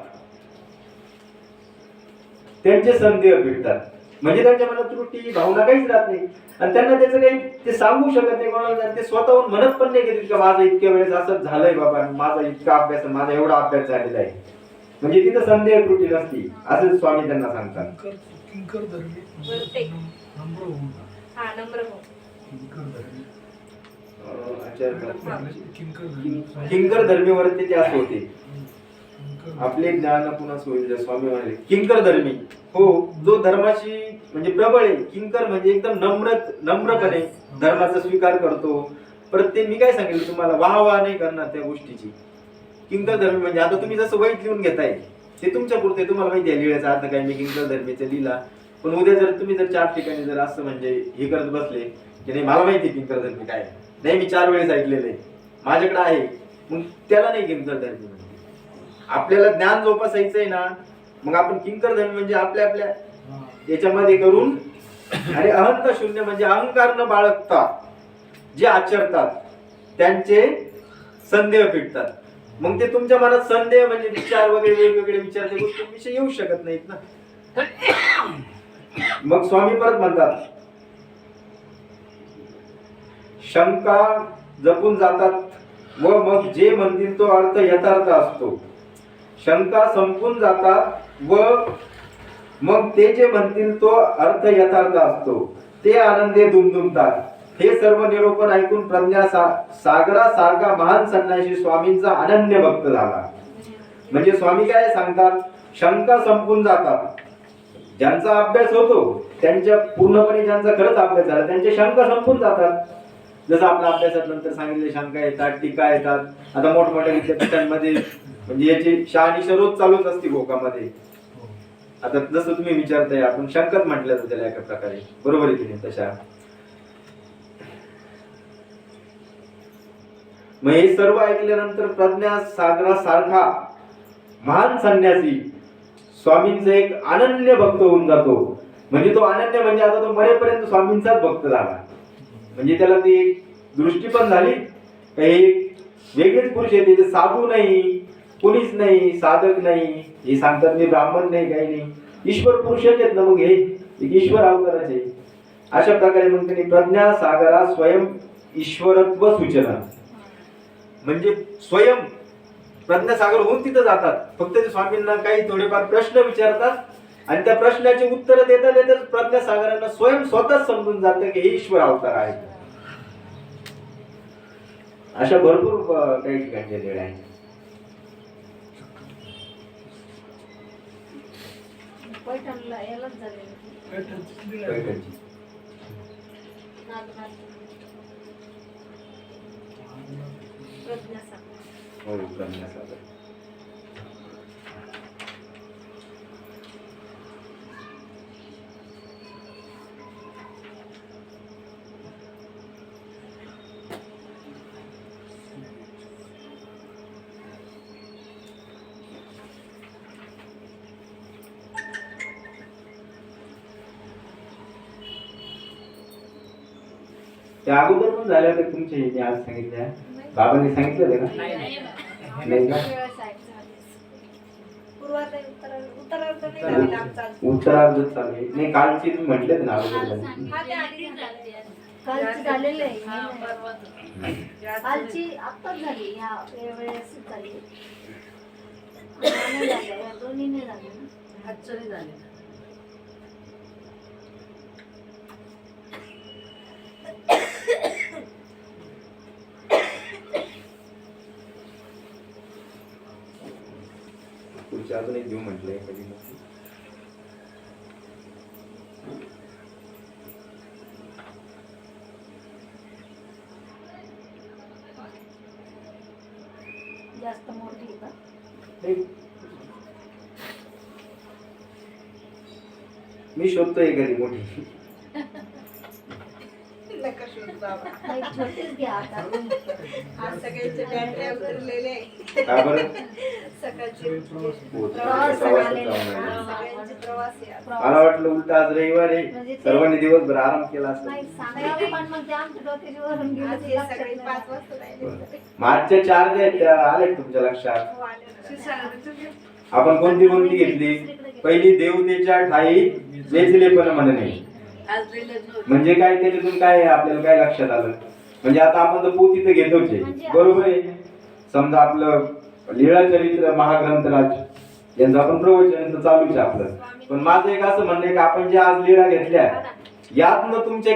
त्यांचे संदेह भेटतात. म्हणजे त्यांच्या मनात त्रुटी भावना काहीच राहत नाही आणि त्यांना त्याचं काही ते सांगू शकत नाही कोणाला. ते स्वतःहून म्हणत पण नाही की माझं इतक्या वेळेस असंच झालंय बाबा, माझा इतका अभ्यास, माझा एवढा अभ्यास झालेला आहे. म्हणजे तिथं संदेह त्रुटी नसती असं स्वामी त्यांना सांगतात. किंकर धर्मीवरती ते असं होते, आपले ज्ञान पुन्हा होईल. स्वामी म्हणाले किंकर धर्मी, हो जो धर्माशी म्हणजे प्रबळ आहे. किंकर म्हणजे एकदम नम्रपणे धर्माचा स्वीकार करतो. प्रत्येक मी काय सांगितलं तुम्हाला, वाह नाही करणार त्या गोष्टीची. किंकर धर्मी म्हणजे आता तुम्ही जसं वहीत लिहून घेताय ते तुमच्या पुरते, तुम्हाला माहिती आहे लिहायचा अर्थ काय. मी किंकर धर्मीचं लिहिला, पण उद्या जर तुम्ही जर 4 ठिकाणी जर असं म्हणजे हे करत बसले की नाही मला माहिती किंकर धर्मी काय, नाही मी 4 वेळेस ऐकलेलं आहे, माझ्याकडे आहे, मग त्याला नाही किंकर धर्मी. म्हणजे आपल्याला ज्ञान जोपासायचंय ना, मग आपण किंकर धर्मी म्हणजे आपल्या आपल्या याच्यामध्ये करून. आणि अहंता शून्य म्हणजे अहंकार न बाळगता जे आचरतात त्यांचे संदेह पेटतात. मग ते तुमच्या मनात संदेह म्हणजे विचार वगैरे वेगवेगळे विचार त्या गोष्टींविषयी येऊ शकत नाहीत ना. मग स्वामी परत म्हणतात, शंका जपून जातात व मग जे म्हणतील तो अर्थ यथार्थ असतो. शंका संपून जातात व मग ते जे म्हणतील तो अर्थ यथार्थ असतो. ते आनंदे दुमदुमतात. हे सर्व निरूपण ऐकून प्रज्ञा सागरासारखा महान संन्यासी स्वामींचा अनन्य भक्त झाला. म्हणजे स्वामी काय सांगतात, शंका संपून जातात. ज्यांचा अभ्यास होतो त्यांच्या पूर्णपणे ज्यांचा खरंच अभ्यास झाला त्यांच्या शंका संपून जातात. जसं आपल्या अभ्यासात नंतर सांगितले शंका येतात, टीका येतात. आता मोठमोठ्या विद्यापीठांमध्ये म्हणजे याची शहानिशा रोज चालूच असते भोकामध्ये. आता जसं तुम्ही विचारताय आपण शंकाच म्हटलं जातं त्याला एका प्रकारे, बरोबर आहे की नाही. तशा मग हे सर्व ऐकल्यानंतर प्रज्ञा सागरासारखा महान संन्यासी स्वामींचा एक अनन्य भक्त होऊन जातो. म्हणजे तो अनन्य म्हणजे आता तो मरेपर्यंत स्वामींचाच भक्त झाला. म्हणजे त्याला ती एक दृष्टी पण झाली, काही वेगळेच पुरुष आहे, त्याचे साधू नाही, कोणीच नाही, साधक नाही. हे सांगतात मी ब्राह्मण नाही, काही नाही, ईश्वर पुरुषच आहेत ना. मग हे एक ईश्वर अवताराचे. अशा प्रकारे मग त्यांनी प्रज्ञा सागरा स्वयं ईश्वरत्व सूचना म्हणजे स्वयं प्रज्ञासागर होऊन तिथं जातात. फक्त ते स्वामींना काही थोडेफार प्रश्न विचारतात आणि त्या प्रश्नाचे उत्तर देता देताच प्रज्ञासागरांना स्वयं स्वतःच समजून जातं की हे ईश्वर अवतार आहे. अशा भरपूर काही ठिकाणचे लेण्या आहेत. पैठणला यालाच झालेलं. पैठणची. प्रज्ञासागर. हो, प्रज्ञासागर. त्या अगोदर पण झाल्या तर तुमच्या इथे आज सांगितल्या बाबांनी सांगितलं होतं का? नाही. नाही का? उत्तरार्ध चालू आहे. नाही कालची तुम्ही म्हटलेत ना अगोदर. कालची झालेलं आहे. हा, परवा. कालची आत्ताच झाली, ह्या वेळेस झाली. नाही झाल्या, या दोन्ही नाही झाल्या ना. आजचं झाले. पुढच्या अजून एक घेऊ म्हटलंय कधी जास्त मोठी आहे का? मी शोधतोय एखादी मोठी. नाही, छोटीच घ्या आता. आज सगळ्यांचे बॅटऱ्या उतरलेले आहे. का बरं? सकाळचे हो, प्रवास प्रवासात झालेला आहे. जाऊन आले. सगळ्यांचे प्रवास आहे. मला वाटलं उलट आज रविवार आहे, म्हणजे ते- सर्वांनी दिवसभर आराम केला असता. नाही सांगायला पण मग ते आमच्या डोक्याची वरून गेलं आज ते हे लक्षात सगळे नाही. 5 वाजता राहिले. मार्चच्या 4 जे आहेत त्या आले का तुमच्या लक्षात? हो, आले ना. शिवसागर तुम्ही आपण कोणती कोणती घेतली? पहिली देवतेच्या ठाई वेचले पण म्हणणे. आज लिहिलंच नव्हतं. म्हणजे काय त्याच्यातून काय आपल्याला काय लक्षात आलं? म्हणजे आता आपण तर पोथी तर घेतोच आहे, बरोबर आहे. समजा आपलं लीळा चरित्र महाग्रंथराज यांचं आपण प्रवचन तर चालूच आहे आपलं. पण माझं एक असं म्हणणं आहे की आपण जे आज लीळा घेतल्या यातनं तुमच्या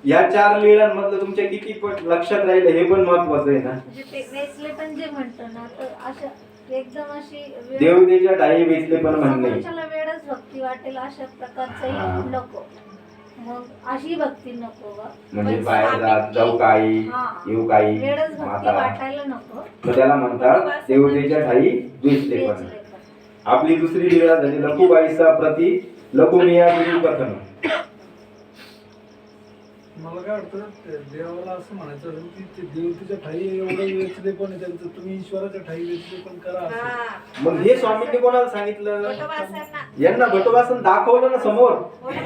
या 4 लीळांमधलं तुमच्या किती पट लक्षात राहिलं हे पण महत्वाचं आहे ना. म्हणजे ते वेचले पण जे म्हणतो ना तर अशा एकदम अशी देवतेच्या ठाई वेचले पण म्हणणे. समोरच्याला वेळच भक्ती वाटेल अशा हा. प्रकारचंही नको. मग अशी भक्ती नको बा. म्हणजे पण बाहेर जात जाऊ काही हा. येऊ काही वेळच भक्ती माता वाटायला नको. तर त्याला म्हणतात देवतेच्या ठाई वेचले पण. वेचले पण. आपली दुसरी लीळा झाली लखुबाईचा प्रति लखुमिया गुरु कथन. काय वाटतं देवाला असं म्हणायचं असेल की ते देवतेच्या ठाई एवढं वेचले पण आहे त्यांचं, तुम्ही ईश्वराच्या ठाई वेचले पण करा असं. हा. मग हे स्वामींनी कोणाला सांगितलं? भटवासांना. यांना भटवासन दाखवलं ना समोर. बरोबर.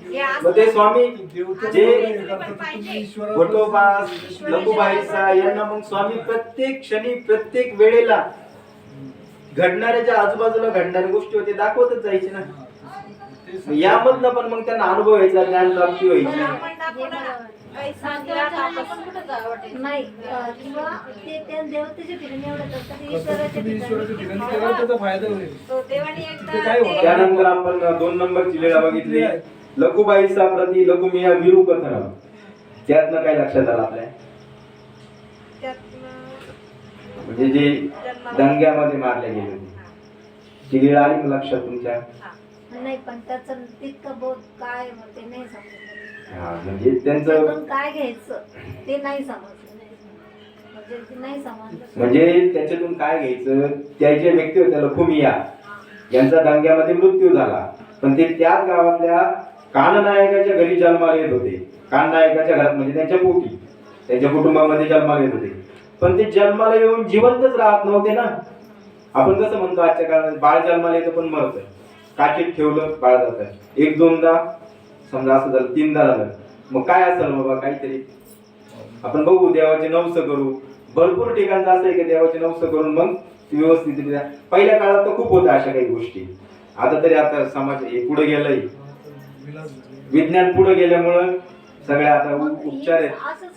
हे असं मग ते स्वामी देवतेचं जे हे करतात तर तुम्ही ईश्वराला भटोबास लघुबाईचा यांना मग स्वामी प्रत्येक क्षणी प्रत्येक वेळेला घडणाऱ्या ज्या आजूबाजूला घडणाऱ्या गोष्टी होते दाखवतच जायचे ना. मग यामधनं पण मग त्यांना अनुभव व्हायचा, ज्ञान प्राप्ती पण व्हायची. आपण दाखवलं ना. काही सांगितलं आता आपण. नाही किंवा ते त्या देवतेच्या ठिकाणी एवढं करतात कसं ईश्वराच्या तुम्ही ईश्वराच्या ठिकाणी ठिकाणी केला त्याचा फायदा होईल. तो देवाने तिथे काय होतं? त्यानंतर आपण 2 नंबरची लीळा बघितली, लघुबाईचा प्रति लघुमिया विरूपथन. त्यातनं काय लक्षात आलं आपल्या? त्यातनं म्हणजे जे दंग्यामध्ये मारले गेले होते, ती लीळा आली का लक्षात तुमच्या? नाही पण त्याचं तितकं बोध काय मग ते नाही समजलं. हा, म्हणजे त्यांचं त्यातून काय घ्यायचं ते नाही समजलं. म्हणजे ते नाही समजलं. म्हणजे त्याच्यातून काय घ्यायचं, त्याचे व्यक्ती होत्या लखुमिया यांचा दंग्यामध्ये मृत्यू झाला, पण ते त्याच गावातल्या काननायकाच्या घरी जन्माला येत होते. काननायकाच्या घरात म्हणजे त्यांच्या पोटी, त्यांच्या कुटुंबामध्ये जन्माला येत होते, पण ते जन्माला येऊन जिवंतच राहत नव्हते ना. आपण कसं म्हणतो आजच्या काळात बाळ जन्माला येतं पण मरतं, काचीत ठेवलं बाळ जातं, 1-2दा समजा असं झालं, 3दा झालं, मग काय असेल बाबा काहीतरी. आपण बघू, देवाचे नवस करू, भरपूर ठिकाणचं असं आहे की देवाचे नवस करून मग व्यवस्थित. पहिल्या काळात तर खूप होत्या अशा काही गोष्टी. आता तरी आता समाज हे पुढे गेलंय, विज्ञान पुढे गेल्यामुळं सगळ्या आता उपचार आहेत.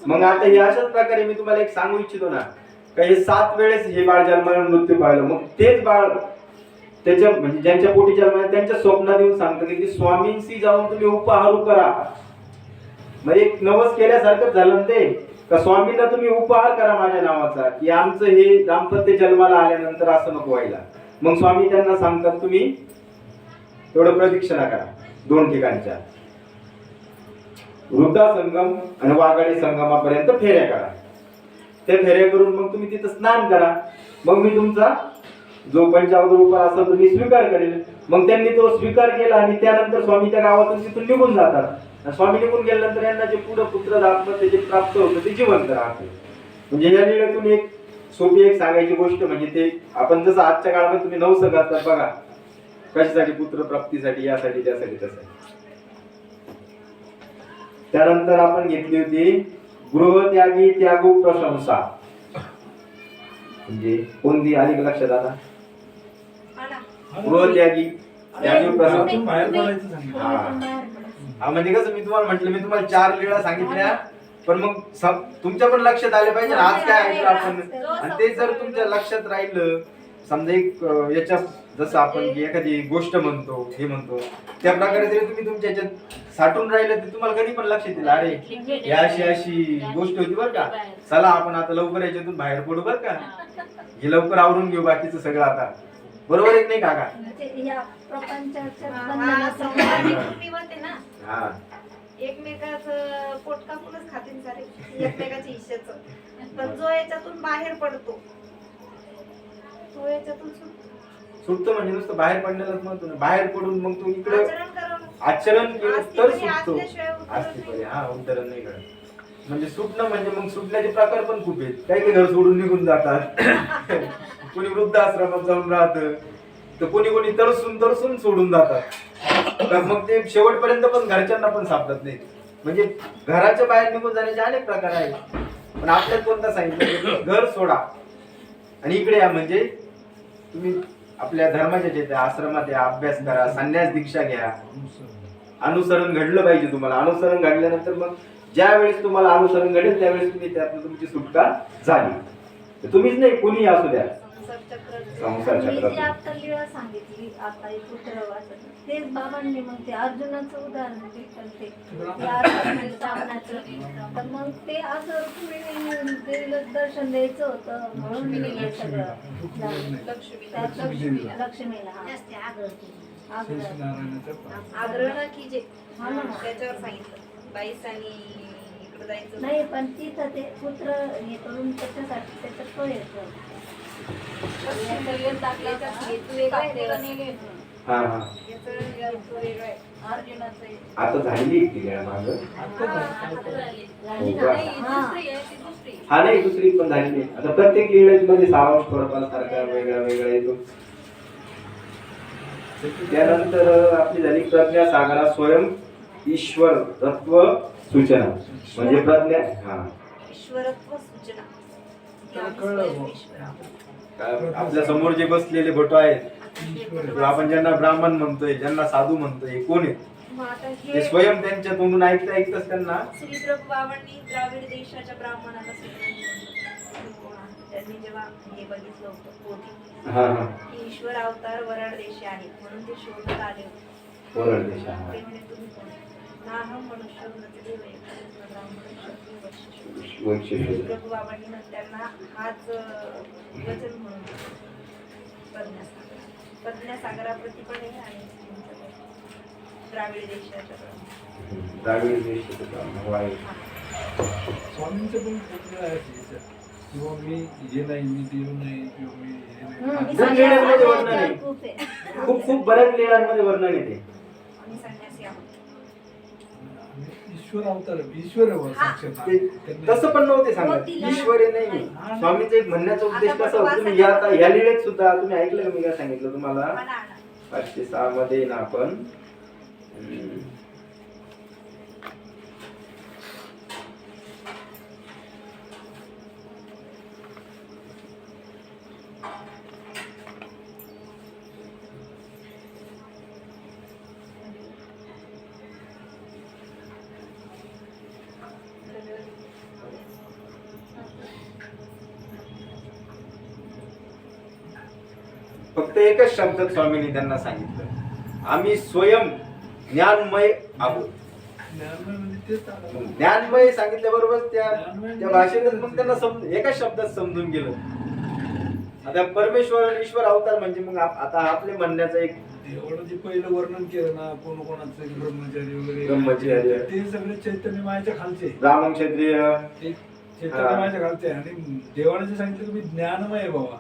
मग आता हे अशाच प्रकारे मी तुम्हाला एक सांगू इच्छितो ना, का हे 7 वेळेस हे बाळ जन्माला मृत्यू पाहिलं, मग तेच बाळ त्याच्या म्हणजे ज्यांच्या पोटी जन्माला त्यांच्या स्वप्नात येऊन सांगतं की स्वामींशी जाऊन तुम्ही उपहारू करा. म्हणजे एक नवस केल्यासारखंच झालं ना ते, का स्वामींना तुम्ही उपहार करा माझ्या नावाचा, की आमचं हे दाम्पत्य जन्माला आल्यानंतर असं नको व्हायला. मग स्वामी त्यांना सांगतात तुम्ही एवढं प्रदक्षिणा करा 2 ठिकाणच्या, वृद्धा संगम आणि वाघाडी संगमापर्यंत फेऱ्या करा. त्या फेऱ्या करून मग तुम्ही तिथं स्नान करा, मग मी तुमचा जो पंचावतार उपाय असेल तो मी स्वीकार करेल. मग त्यांनी तो स्वीकार केला आणि त्यानंतर स्वामी त्या गावातून तिथून निघून जातात. आणि स्वामी निघून गेल्यानंतर यांना जे पुढे पुत्र दाम्पत्य जे प्राप्त होतं ते जिवंत राहते. म्हणजे या लीळेतून एक सोपी एक सांगायची गोष्ट म्हणजे ते आपण जसं आजच्या काळामध्ये तुम्ही नवस करतात बघा, कशासाठी, पुत्र प्राप्तीसाठी, यासाठी त्यासाठी तसं. त्यानंतर आपण घेतली होती गृहत्यागी त्यागो प्रशंसा. म्हणजे कोणती आली का लक्षात आता? गृहत्यागी त्यागी प्रशंसा. बाहेर पडायचं सांगितलं. हा, म्हणजे कसं मी तुम्हाला म्हटलं, मी तुम्हाला 4 लीळा सांगितल्या, पण मग तुमच्या पण लक्षात आले पाहिजे ना आज काय ऐकलं आपण. आणि ते जर तुमच्या लक्षात राहिलं, समजा एक याच्या जसं आपण एखादी गोष्ट म्हणतो हे म्हणतो त्या प्रकारे जरी तुम्ही तुमच्या याच्यात साठून राहिलं तर तुम्हाला कधी पण लक्षात येईल, अरे ही अशी अशी गोष्ट होती बरं का, चला आपण आता लवकर याच्यातून बाहेर पडू बरं का, हे लवकर आवरून घेऊ बाकीचं सगळं आता. बरोबर आहे नाही काका? म्हणजे या प्रपंचाच्या हा, बंधनाचं संसारिक कुटुंबात आहे ना, हा, एकमेकाचं पोट कापूनच खातील सारे, एकमेकाच्या हिश्श्याचं. पण जो याच्यातून बाहेर पडतो तो याच्यातून सुटतो. म्हणजे नुसतं बाहेर पडण्यालाच म्हणतो ना, बाहेर पडून मग तू इकडे आचरण करून आचरण केलं तर आस्तिक सुटतो. असल्याशिवाय उतरत आस्तिक, हा, उतरण नाही कळत. म्हणजे सुटणं म्हणजे मग सुटण्याचे प्रकार पण खूप आहेत. काही काही घर सोडून निघून जातात, कोणी वृद्धाश्रमात जाऊन राहत, तर कोणी तरसून सोडून जातात. तर मग ते शेवटपर्यंत पण घरच्यांना पण सापडत नाही. म्हणजे घराच्या बाहेर निघून जाण्याचे अनेक प्रकार आहेत, पण आपल्यात कोणता सांगितलं, घर सोडा आणि इकडे या. म्हणजे तुम्ही आपल्या धर्माच्या जे आश्रमात या, अभ्यास करा, संन्यास दीक्षा घ्या. अनुसरण घडलं पाहिजे तुम्हाला. अनुसरण घडल्यानंतर मग ज्या वेळेस तुम्हाला अनुसरण घडेल त्यावेळेस तुम्ही त्यातून तुमची सुटका झाली. तुम्हीच नाही, कुणी असू द्या. संसार मी जी चक्रात आता लीळा सांगितली आता पुत्र वाचत तेच बाबांनी मग ते अर्जुनाचं उदाहरण दिलं ते रावणाचं. तर मग ते असं तुम्ही देवीला दर्शन द्यायचं होतं म्हणून मी हे सगळं लक्ष्मीला आग्रह की जे हा ना. त्याच्यावर सांगितलं बाईस आणि इकडे जायचं नाही पण तिथं ते पुत्र हे करून त्याच्यासाठी त्याच्यात तो येतो हेतू वेगळा आहे देवाचा. हा हा याचं वेगळं आहे. अर्जुनाचं आहे. आता झालेली एक लीळा मागं. आता आता झालं. झाली. झाली हो ना? का? हा. हा नाही दुसरी पण झालेली. आता प्रत्येक लीळेमध्ये सारांश थोडाफार सारखा वेगळा वेगळा येतो. त्यानंतर आपली झाली प्रज्ञा सागरा स्वयं ईश्वर तत्व सूचना म्हणजे प्रज्ञा हा ईश्वरत्व सूचना. त्याला कळलं बुवा. आपल्या समोर जे बसलेले भटू आहेत ईश्वर. किंवा आपण ज्यांना ब्राह्मण म्हणतोय ज्यांना साधू म्हणतोय हे कोण आहेत मग आता ते हे स्वयं त्यांच्या तोंडून ऐकता ऐकताच त्यांना श्री प्रभू बाबांनी द्राविड देशाच्या ब्राह्मणाला सांगितलं. त्यांनी जेव्हा हे बघितलं होतं पोथी हा हा की ईश्वर अवतार वराड देशी आहेत म्हणून ते शोधत आले होते. ओरड देशा ते म्हणे तुम्ही कोण? नाहम मनुष्य नचदेव एकादश ब्राह्मण क्षत्रिय वैश्य. वैशिष्ट्य प्रभू बाबांनी मग त्यांना हाच वचन म्हणून प्रज्ञासागर. प्रज्ञासागराप्रती पण आहे आणि द्राविड देशाच्या ब्राह्मण. द्राविड देशाचं ब्राह्मण वाई. स्वामींचं पण खूप वेळा आहे याच्यात. किंवा मी हे नाही मी देव नाही किंवा मी हे हम्म, नाही. खूप लीळांमध्ये वर्णन आहे. खूप आहे. खूप खूप बऱ्याच लीळांमध्ये वर्णन येते. आम्ही संन्यासी आहोत. आणि ईश्वर अवतार ईश्वर आहे बुवा हा. साक्षात. ते त्यांनी- तसं पण नव्हते सांगत मोतीला- ईश्वरी नाही स्वामीचं एक म्हणण्याचा उद्देश कसा होता तुम्ही या आता या लीळेत सुद्धा तुम्ही ऐकलं का मी काय सांगितलं तुम्हाला आणा, आणा. 506 मध्ये ना आपण फक्त एकच शब्दात स्वामींनी त्यांना सांगितलं आम्ही स्वयं ज्ञानमय आहोत. ज्ञानमय म्हणजे तेच आलं. ज्ञानमय सांगितल्याबरोबर त्या भाषेतच मग त्यांना एकाच शब्दात समजून गेलं. आता परमेश्वर ईश्वर अवतार म्हणजे मग आता आपले म्हणण्याचं एक एवढं जे पहिलं वर्णन केलं ना कोण कोणाचं ब्रह्मचारी वगैरे ब्रह्मचारी. ते सगळे चैतन्य मायाच्या खालचे ब्राह्मण क्षत्रिय ते चैतन्य मायाच्या खालचे आहे. आणि देवाने जे सांगितलं की मी ज्ञानमय आहे बाबा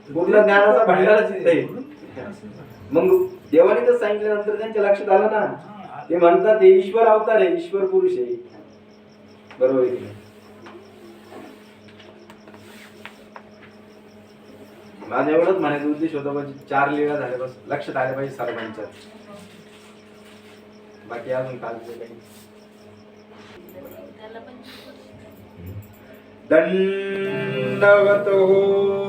पूर्ण ज्ञानाचा भंडारच आहे. आहे. म्हणून असं झालं. मग देवाने तर सांगितल्यानंतर त्यांच्या लक्षात आलं ना हा, ते म्हणतात ते ईश्वर अवतार आहे ईश्वर पुरुष आहे. बरोबर आहे की नाही? माझा एवढंच म्हणायचा उद्देश होता म्हणजे 4 लीळा झाल्या बस लक्षात आले पाहिजे सर्वांच्या. बाकी अजून कालचं काही त्याला पण दंडवत हो